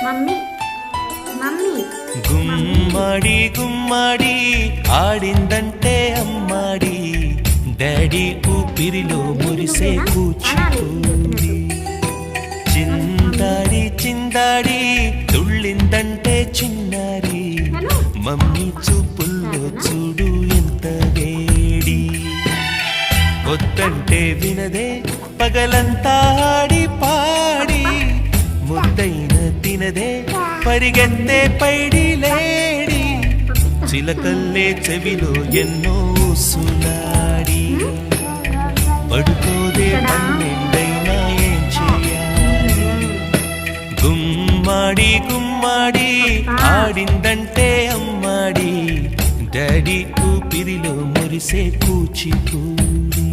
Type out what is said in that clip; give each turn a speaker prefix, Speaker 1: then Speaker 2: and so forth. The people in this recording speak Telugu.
Speaker 1: మమ్మీ మమ్మీ
Speaker 2: గుమ్మడి గుమ్మడి ఆడిందంటే అమ్మాడి డాడీ ఊపిరిలో మురిసే కూచిపూడి చిందాడి చిందాడి తుళ్ళిందంటే చిన్నారి మమ్మీ చూపుల్లో చూడు ఎంత వేడి వద్దంటే వినదే పగలంతా ఆడి పాడి ముద్దైన తినదే పరిగెత్తే పైడి లేడి చిలకల్లే చెవిలో ఎన్నో సులాడి పడుకోదే పన్నెండైనా ఏం చేయాలి గుమ్మాడి గుమ్మాడి ఆడిందంటే అమ్మాడి డాడీ ఊపిరిలో మురిసే కూచిపూడి